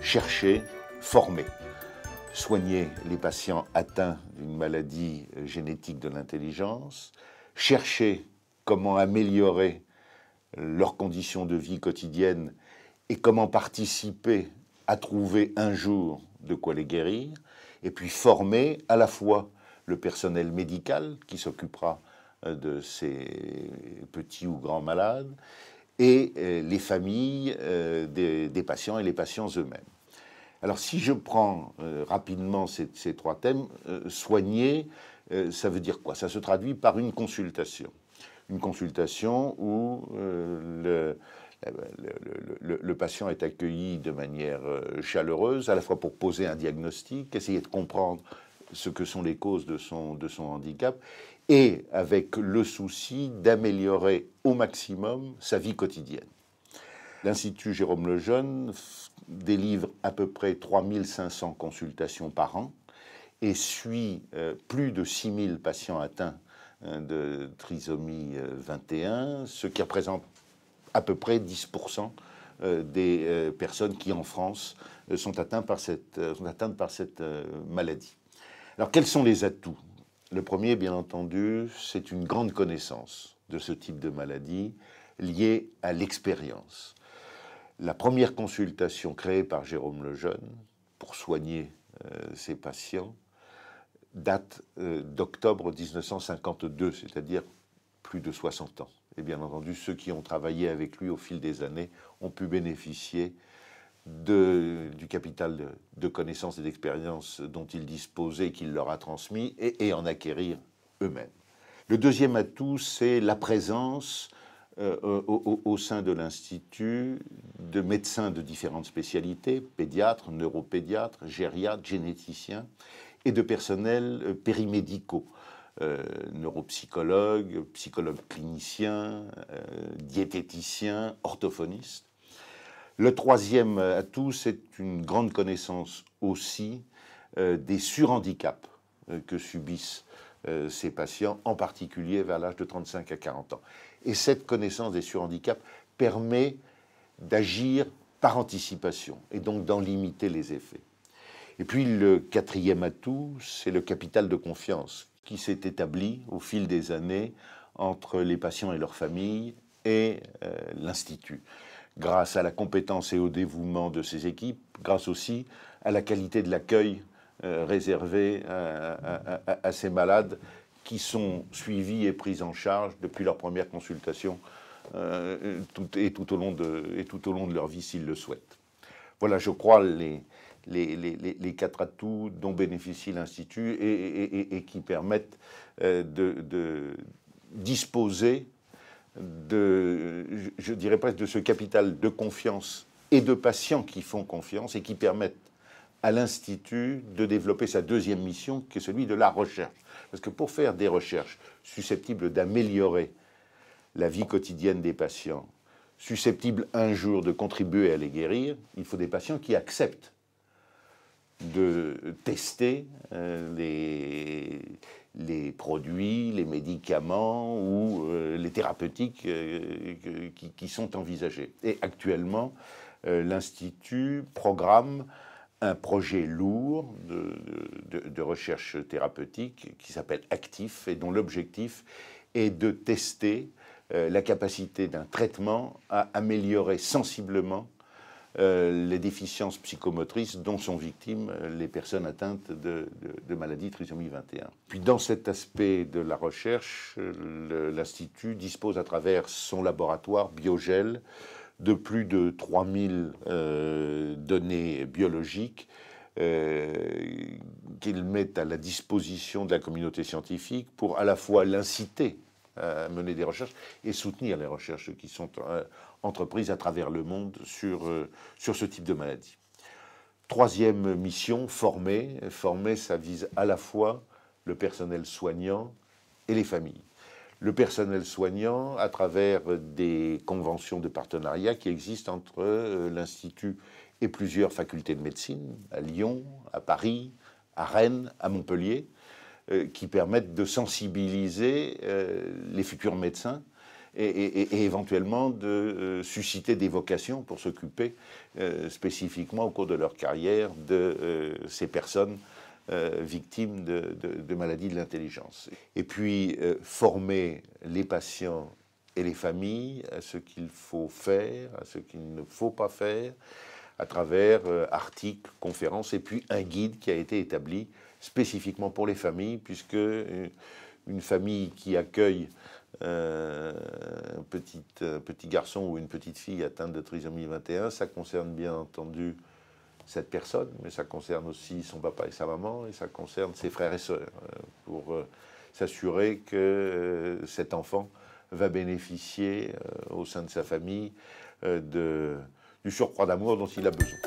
chercher, former, soigner les patients atteints d'une maladie génétique de l'intelligence, chercher comment améliorer leurs conditions de vie quotidiennes et comment participer à trouver un jour de quoi les guérir, et puis former à la fois le personnel médical qui s'occupera de ces petits ou grands malades et les familles des patients et les patients eux-mêmes. Alors si je prends rapidement ces trois thèmes, soigner, ça veut dire quoi? Ça se traduit par une consultation. Une consultation où le patient est accueilli de manière chaleureuse, à la fois pour poser un diagnostic, essayer de comprendre ce que sont les causes de son handicap, et avec le souci d'améliorer au maximum sa vie quotidienne. L'Institut Jérôme Lejeune délivre à peu près 3500 consultations par an et suit plus de 6000 patients atteints de trisomie 21, ce qui représente à peu près 10% des personnes qui, en France, sont atteintes par cette maladie. Alors, quels sont les atouts? Le premier, bien entendu, c'est une grande connaissance de ce type de maladie liée à l'expérience. La première consultation créée par Jérôme Lejeune pour soigner ses patients date d'octobre 1952, c'est-à-dire plus de 60 ans. Et bien entendu, ceux qui ont travaillé avec lui au fil des années ont pu bénéficier du capital de connaissances et d'expérience dont il disposait et qu'il leur a transmis et en acquérir eux-mêmes. Le deuxième atout, c'est la présence au sein de l'Institut de médecins de différentes spécialités, pédiatres, neuropédiatres, gériatres, généticiens, et de personnels périmédicaux, neuropsychologues, psychologues cliniciens, diététiciens, orthophonistes. Le troisième atout, c'est une grande connaissance aussi des surhandicaps que subissent ces patients, en particulier vers l'âge de 35 à 40 ans. Et cette connaissance des surhandicaps permet d'agir par anticipation et donc d'en limiter les effets. Et puis le quatrième atout, c'est le capital de confiance qui s'est établi au fil des années entre les patients et leurs familles et l'Institut, grâce à la compétence et au dévouement de ses équipes, grâce aussi à la qualité de l'accueil réservé à ces malades qui sont suivis et pris en charge depuis leur première consultation tout au long de leur vie s'ils le souhaitent. Voilà, je crois, les quatre atouts dont bénéficie l'Institut et qui permettent de disposer je dirais presque de ce capital de confiance et de patients qui font confiance et qui permettent à l'Institut de développer sa deuxième mission, qui est celui de la recherche. Parce que pour faire des recherches susceptibles d'améliorer la vie quotidienne des patients, susceptibles un jour de contribuer à les guérir, il faut des patients qui acceptent de tester les produits, les médicaments ou les thérapeutiques qui sont envisagés. Et actuellement, l'Institut programme un projet lourd de recherche thérapeutique qui s'appelle Actif et dont l'objectif est de tester la capacité d'un traitement à améliorer sensiblement les déficiences psychomotrices dont sont victimes les personnes atteintes de maladie trisomie 21. Puis dans cet aspect de la recherche, l'Institut dispose à travers son laboratoire Biogel de plus de 3000 données biologiques qu'il met à la disposition de la communauté scientifique pour à la fois l'inciter à mener des recherches et soutenir les recherches qui sont entreprises à travers le monde sur ce type de maladie. Troisième mission, former. Former, ça vise à la fois le personnel soignant et les familles. Le personnel soignant à travers des conventions de partenariat qui existent entre l'Institut et plusieurs facultés de médecine, à Lyon, à Paris, à Rennes, à Montpellier, qui permettent de sensibiliser les futurs médecins et éventuellement de susciter des vocations pour s'occuper spécifiquement au cours de leur carrière de ces personnes victimes de maladies de l'intelligence. Et puis former les patients et les familles à ce qu'il faut faire, à ce qu'il ne faut pas faire, à travers articles, conférences, et puis un guide qui a été établi spécifiquement pour les familles, puisque une famille qui accueille un petit garçon ou une petite fille atteinte de trisomie 21, ça concerne bien entendu cette personne, mais ça concerne aussi son papa et sa maman, et ça concerne ses frères et sœurs, pour s'assurer que cet enfant va bénéficier au sein de sa famille du surcroît d'amour dont il a besoin.